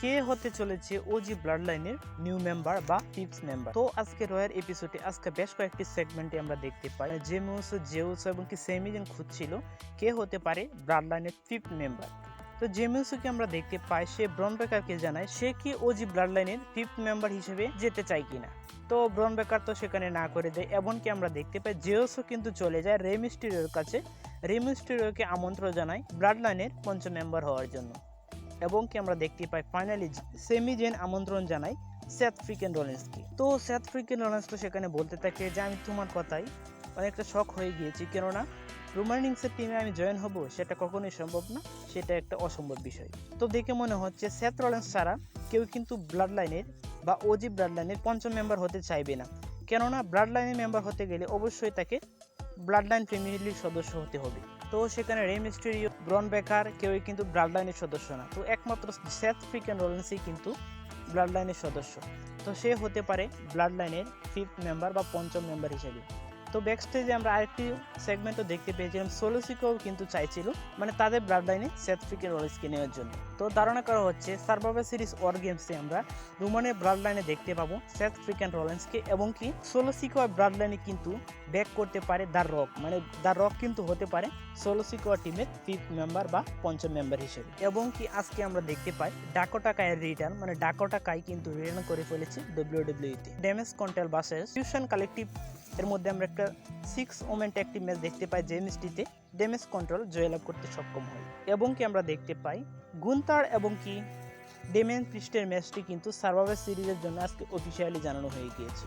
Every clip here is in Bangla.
কে হতে চলেছে ওজি ব্লাড লাইনের নিউ মেম্বার বা ফিফথ মেম্বার। তো আজকে রয়ের এপিসোডে আজকে বেশ কয়েকটি সেগমেন্টে আমরা দেখতে পাই জেমুস এবং কি সেমিজেন খুঁজছিল কে হতে পারে ব্লাড লাইনের ফিফথ মেম্বার। তো জেমুসকে আমরা দেখতে পাই সে ব্রন বেকারকে জানায় সে কি ওজি ব্লাড লাইনের ফিফথ মেম্বার হিসেবে যেতে চায় কিনা। তো ব্রন বেকার তো সেখানে না করে দেয়। এমনকি আমরা দেখতে পাই জেউসও কিন্তু চলে যায় রে মিস্টিরিওর কাছে, রে মিস্টিরিওকে আমন্ত্রণ জানায় ব্লাড লাইনের পঞ্চম মেম্বার হওয়ার জন্য। এবং কি আমরা দেখতে পাই ফাইনালি সেমিজেন আমন্ত্রণ জানায় সেথ ফ্রিকেন রলিন্সকে। তো সেথ ফ্রিকেন রলিন্স তো সেখানে বলতে থাকে যে আমি তোমার কথাই অনেকটা শখ হয়ে গিয়েছি, কেননা রোমান রিংসের টিমে আমি জয়েন হব সেটা কখনোই সম্ভব না, সেটা একটা অসম্ভব বিষয়। তো দেখে মনে হচ্ছে সেথ রলিন্স ছাড়া কেউ কিন্তু ব্লাড লাইনের বা ওজি ব্লাড লাইনের পঞ্চম মেম্বার হতে চাইবে না, কেননা ব্লাড লাইনের মেম্বার হতে গেলে অবশ্যই তাকে ব্লাড লাইন ফ্যামিলির সদস্য হতে হবে। তো সেখানে রে মিস্টেরিও, ব্রন বেকার কেউই কিন্তু ব্লাড লাইনের সদস্য না। তো একমাত্র সেথ ফ্রিকেন রলিন্সই কিন্তু ব্লাড লাইনের সদস্য। তো সে হতে পারে ব্লাড লাইনের ফিফথ মেম্বার বা পঞ্চম মেম্বার হিসেবে। তো ব্যাকস্টেজে আমরা আরেকটি সেগমেন্টও দেখতে পেয়েছিলাম, সোলোসিকোও কিন্তু চাইছিল মানে তাদের ব্লাড লাইনে সেথ ফ্রিকেন রলিন্সকে নেওয়ার জন্য। তো ধারণা করা হচ্ছে সার্ভাইভার সিরিজ ওয়ার গেমসে আমরা রোমানের ব্লাড লাইনে দেখতে পাবো সেথ ফ্রিকেন রলিন্সকে, এবং কি সোলোসিকো ব্লাড লাইনে কিন্তু ব্যাক করতে পারে দ্য রক, মানে দ্য রক কিন্তু হতে পারে সোলোসিকো টিমের ফিফথ মেম্বার বা পঞ্চম মেম্বার হিসেবে। এবং কি আজকে আমরা দেখতে পাই ডাকোটা কাইয়ের রিটার্ন, মানে ডাকোটা কাই কিন্তু রিটার্ন করে ফেলেছে WWE তে। Damage control versus fusion collective এর মধ্যে আমরা একটা 6 ওমেন ট্যাগ টিম ম্যাচ দেখতে পাই, যে ম্যাচটিতে ড্যামেজ কন্ট্রোল জয়লাভ করতে সক্ষম হয়। এবং কি আমরা দেখতে পাই গুন্তার এবং কি ডেমিয়ান প্রিস্টের ম্যাচটি কিন্তু সার্ভাইভার সিরিজের জন্য আজকে অফিসিয়ালি জানানো হয়ে গিয়েছে।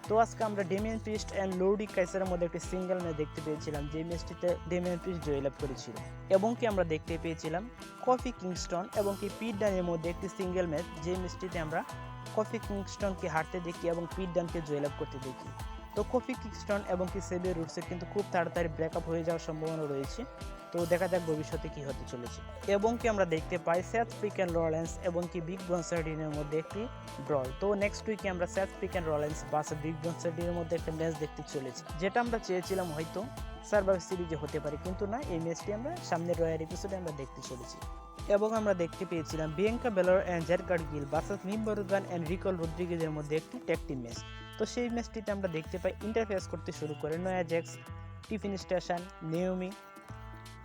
তো আজকে আমরা ডেমিয়ান প্রিস্ট অ্যান্ড লৌরি কাইসারের মধ্যে একটি সিঙ্গেল ম্যাচ দেখতে পেয়েছিলাম, যে ম্যাচটিতে ডেমিয়ান প্রিস্ট জয়লাভ করেছিল। এবং কি আমরা দেখতে পেয়েছিলাম কফি কিংস্টন এবং কি পিট ডানের মধ্যে একটি সিঙ্গেল ম্যাচ, যে ম্যাচটিতে আমরা কফি কিংস্টনকে হারতে দেখি এবং পিট ডানকে জয়লাভ করতে দেখি। তো কফি কিংস্টন এবং কি সেভিয়ার রুডসের কিন্তু খুব তাড়াতাড়ি ব্রেকআপ হয়ে যাওয়ার সম্ভাবনা রয়েছে। তো দেখা যাক ভবিষ্যতে কি হতে চলেছে। এবং কি আমরা দেখতে পাই সেথ ফ্রিকেন রলিন্স এবং কি বিগ ব্রনসার্ডিনের মধ্যে একটি ড্রল। তো নেক্সট উইকে আমরা সেথ ফ্রিকেন রলিন্স ভার্সেস বিগ ব্রনসার্ডিনের মধ্যে একটা ম্যাচ দেখতে চলেছি, যেটা আমরা চেয়েছিলাম হয়তো সার্ভাইভার সিরিজে হতে পারে, কিন্তু না, এই ম্যাচটি আমরা সামনের রয়্যাল এপিসোডে আমরা দেখতে চলেছি। এবং আমরা দেখতে পেয়েছিলাম বিয়াঙ্কা বেলর অ্যান্ড জেরকার্ড গিল versus Liv Morgan and Raquel রদ্রিগেজের মধ্যে একটি ট্যাগ টিম ম্যাচ। তো সেই ম্যাচটিতে আমরা দেখতে পাই ইন্টারফেস করতে শুরু করে নয়া জ্যাক্স, টিফিন স্টেশন, নেওমি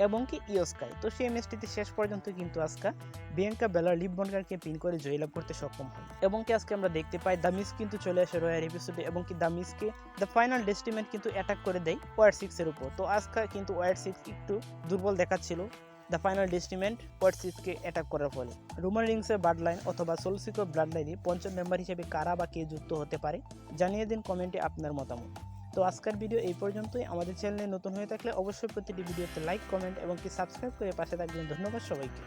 এবং কি ইয়োস্কাই। তো সেই ম্যাচটিতে শেষ পর্যন্ত কিন্তু আজকে বিয়াঙ্কা বেলার লিভ মর্গানকে পিন করে জয়লাভ করতে সক্ষম হয়। এবং কি আজকে আমরা দেখতে পাই দ্য মিস কিন্তু চলে আসে রয়্যাল এপিসোডে, এবং কি দ্য মিসকে দ্য ফাইনাল ডেস্টিমেন্ট কিন্তু অ্যাটাক করে দেয় ওয়ার 6 এর উপর। তো আজকে কিন্তু ওয়ার 6 একটু দুর্বল দেখাচ্ছিল দ্য ফাইনাল ডেস্টিমেন্ট ওয়ার 6 কে অ্যাটাক করার ফলে। রোমান রিংসের ব্লাড লাইন অথবা সোলোসিকো ব্লাড লাইনে পঞ্চম মেম্বার হিসেবে কারা বা কে যুক্ত হতে পারে জানিয়ে দিন কমেন্টে আপনার মতামত। তো আজকের ভিডিও এই পর্যন্তই। আমাদের চ্যানেলে নতুন হয়ে থাকলে অবশ্যই প্রতিটি ভিডিওতে লাইক, কমেন্ট এবং কি সাবস্ক্রাইব করে পাশে থাকবেন। ধন্যবাদ সবাইকে।